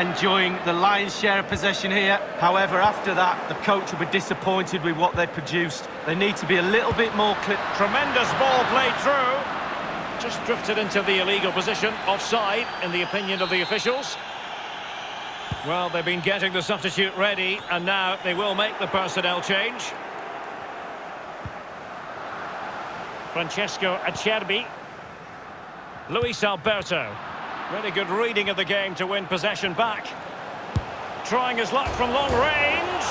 enjoying the lion's share of possession here. However, after that, the coach will be disappointed with what they've produced. They need to be a little bit more clear. Tremendous ball played through. Just drifted into the illegal position, offside, in the opinion of the officials. Well, they've been getting the substitute ready, and now they will make the personnel change. Francesco Acerbi. Luis Alberto. Really good reading of the game to win possession back. Trying his luck from long range.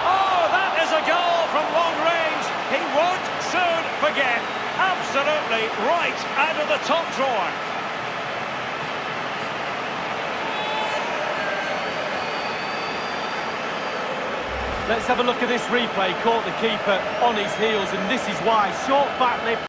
Oh, that is a goal from long range. He won't soon forget. Absolutely right out of the top drawer. Let's have a look at this replay. Caught the keeper on his heels, and this is why. Short back lift.